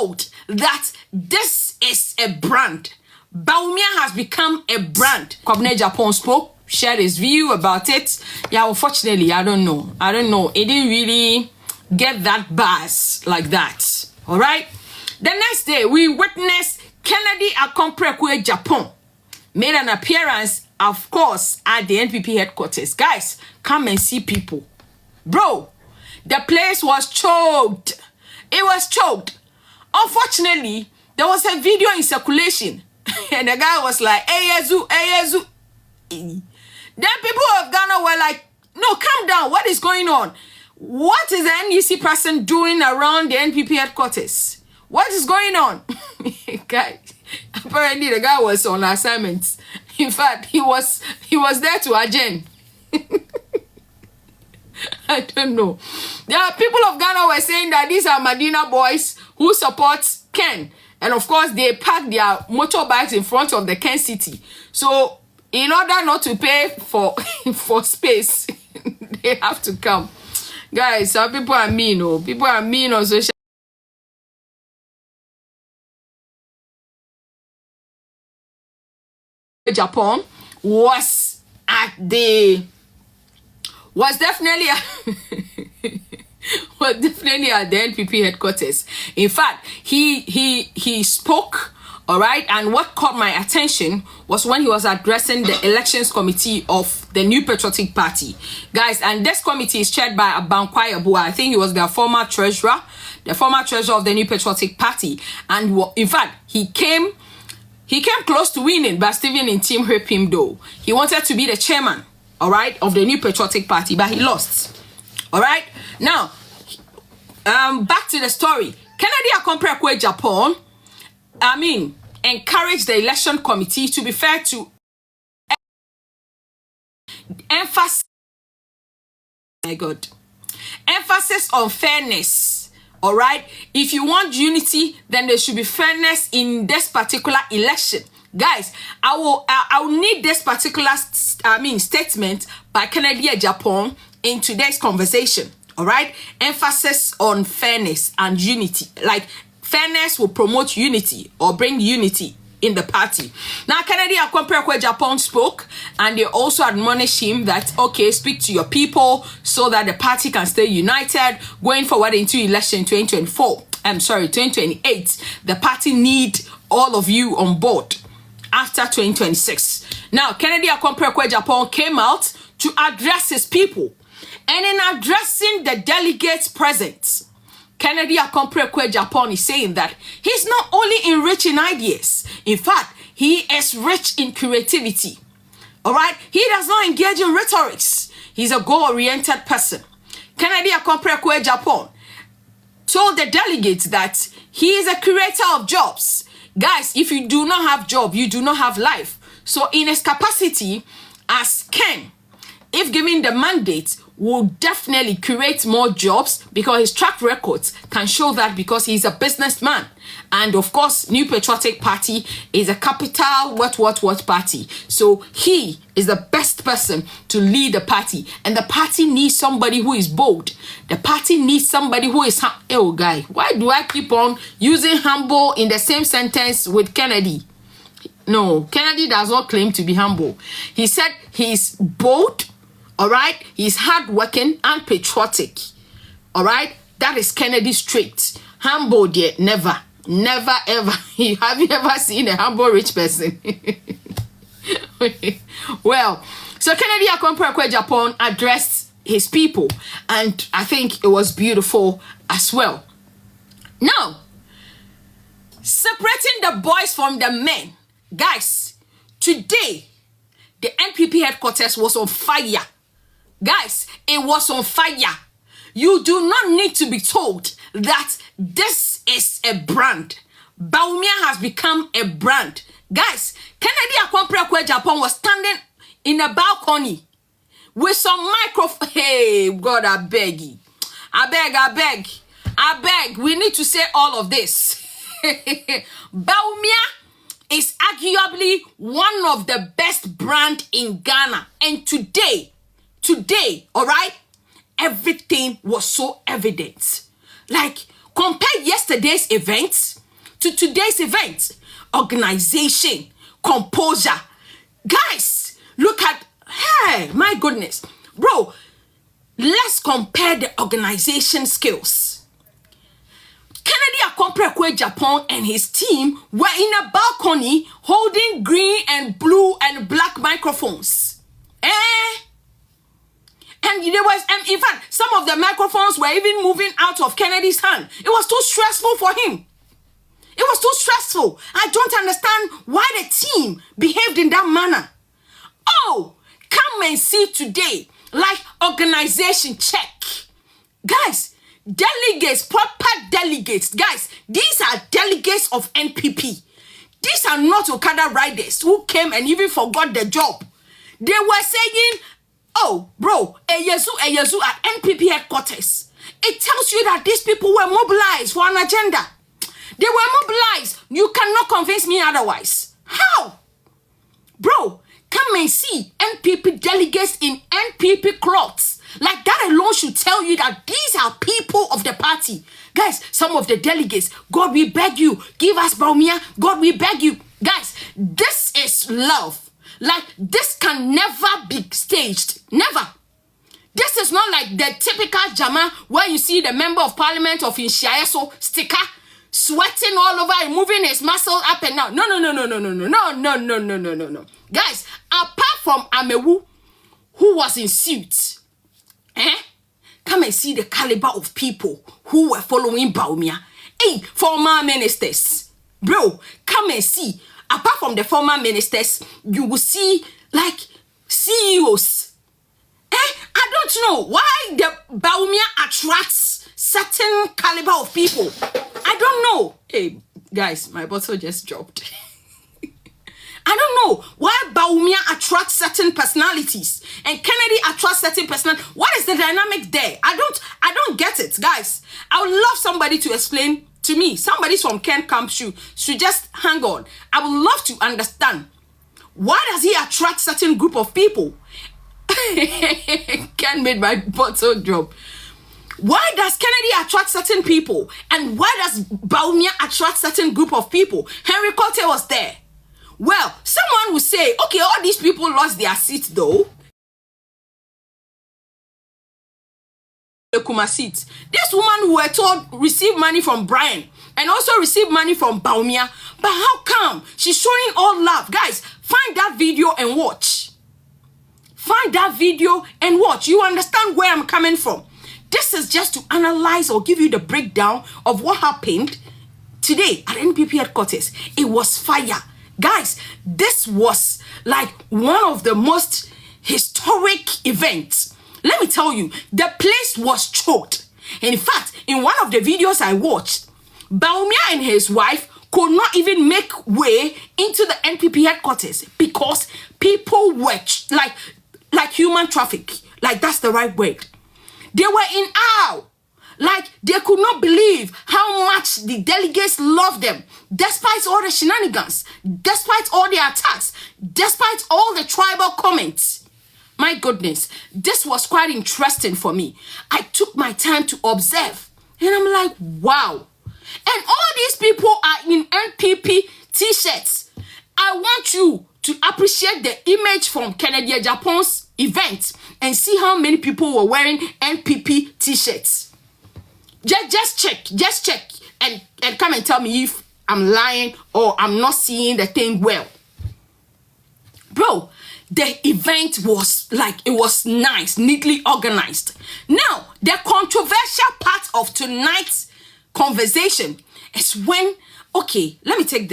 told that this is a brand. Bawumia has become a brand. Kwabena Japan spoke, shared his view about it. Yeah, unfortunately, I don't know. It didn't really get that buzz like that. All right. The next day, we witnessed Kennedy Akomprekwe Japan made an appearance, of course, at the NPP headquarters. Guys, come and see people. Bro, the place was choked. It was choked. Unfortunately, there was a video in circulation. And the guy was like, AYE BUTUU. Then people of Ghana were like, no, calm down. What is going on? What is the NEC person doing around the NPP headquarters? What is going on? Guys, apparently the guy was on assignment. In fact, he was there to agenda. I don't know. There are people of Ghana were saying that these are Medina boys who support Ken. And of course, they park their motorbikes in front of the Ken City. So, in order not to pay for space, they have to come. Guys, some people are mean. Oh, people are mean on social. Japan was definitely at the NPP headquarters. In fact, he spoke, all right, and what caught my attention was when he was addressing the elections committee of the New Patriotic Party. Guys, and this committee is chaired by AYE. I think he was their former treasurer of the New Patriotic Party. And in fact, he came close to winning, but Stephen in team whipped him though. He wanted to be the chairman, all right, of the New Patriotic Party, but he lost. All right. Now, back to the story. Kennedy Akomprekwe Japan, encouraged the election committee to be fair to emphasis on fairness. All right. If you want unity, then there should be fairness in this particular election. Guys, I will need this particular statement by Kennedy Japan in today's conversation. All right. Emphasis on fairness and unity. Like fairness will promote unity or bring unity in the party. Now, Kennedy Akomprekwe Japan spoke, and they also admonished him that, okay, speak to your people so that the party can stay united going forward into election 2028. The party need all of you on board after 2026. Now, Kennedy Akomprekwe Japan came out to address his people. And in addressing the delegates present, Kennedy Akomprekwe Japan is saying that he's not only enriched in ideas. In fact, he is rich in creativity. All right? He does not engage in rhetorics. He's a goal-oriented person. Kennedy Akomprekwe Japan told the delegates that he is a creator of jobs. Guys, if you do not have job, you do not have life. So in his capacity as Ken, if given the mandate, will definitely create more jobs because his track records can show that, because he's a businessman. And of course, New Patriotic Party is a capital what party. So he is the best person to lead the party. And the party needs somebody who is bold. The party needs somebody who is... Oh, guy, why do I keep on using humble in the same sentence with Kennedy? No, Kennedy does not claim to be humble. He said he's bold. All right, he's hardworking and patriotic. All right, that is Kennedy's trait. Humble, yet never ever. Have you ever seen a humble rich person? Well, so Kennedy Akomprekwe Japan addressed his people, and I think it was beautiful as well. Now, separating the boys from the men, guys. Today, the NPP headquarters was on fire. Guys, it was on fire. You do not need to be told that this is a brand. Bawumia has become a brand. Guys, Kennedy Akomprekwe Japan was standing in a balcony with some microphone. Hey, God, I beg you. I beg. We need to say all of this. Bawumia is arguably one of the best brand in Ghana. And today, all right, everything was so evident. Like, compare yesterday's events to today's event. Organization, composure. Guys, look at, hey, my goodness. Bro, let's compare the organization skills. Kennedy Akompre Japan and his team were in a balcony holding green and blue and black microphones. And there was, in fact, some of the microphones were even moving out of Kennedy's hand. It was too stressful for him. It was too stressful. I don't understand why the team behaved in that manner. Oh, come and see today, like organization check. Guys, delegates, proper delegates. Guys, these are delegates of NPP. These are not Okada riders who came and even forgot the job. They were saying, oh, bro, Eyezu at NPP headquarters. It tells you that these people were mobilized for an agenda. They were mobilized. You cannot convince me otherwise. How? Bro, come and see NPP delegates in NPP clothes. Like that alone should tell you that these are people of the party. Guys, some of the delegates, God, we beg you, give us Bawumia. God, we beg you. Guys, this is love. Like, this can never be staged. Never. This is not like the typical Jama where you see the member of parliament of Inshiaeso sticker sweating all over and moving his muscle up and down. No. Guys, apart from Amewu, who was in suit, come and see the caliber of people who were following Bawumia. Hey, former ministers. Bro, come and see. Apart from the former ministers, you will see like CEOs. I don't know why the Bawumia attracts certain caliber of people. I don't know. Hey, guys, my bottle just dropped. I don't know why Bawumia attracts certain personalities and Kennedy attracts certain personalities. What is the dynamic there? I don't get it, guys. I would love somebody to explain to me. Somebody from Ken Camp should just hang on. I would love to understand. Why does he attract certain group of people? Ken made my bottle drop. Why does Kennedy attract certain people? And why does Bawumia attract certain group of people? Henry Cote was there. Well, someone would say, okay, all these people lost their seats though. The Kuma seat. This woman who were told received money from Brian and also received money from Bawumia. But how come she's showing all love? Guys, find that video and watch. Find that video and watch. You understand where I'm coming from. This is just to analyze or give you the breakdown of what happened today at NPP headquarters. It was fire. Guys, this was like one of the most historic events. Let me tell you, the place was choked. In fact, in one of the videos I watched, Bawumia and his wife could not even make way into the NPP headquarters because people were like human traffic. Like, that's the right word. They were in awe. Like, they could not believe how much the delegates loved them, despite all the shenanigans, despite all the attacks, despite all the tribal comments. My goodness, this was quite interesting for me. I took my time to observe, and I'm like, wow. And all these people are in NPP t-shirts. I want you to appreciate the image from Kennedy Japan's event and see how many people were wearing NPP t-shirts. Just check and come and tell me if I'm lying or I'm not seeing the thing well. Bro, the event was like, it was nice, neatly organized. Now, the controversial part of tonight's conversation is when, okay, let me take the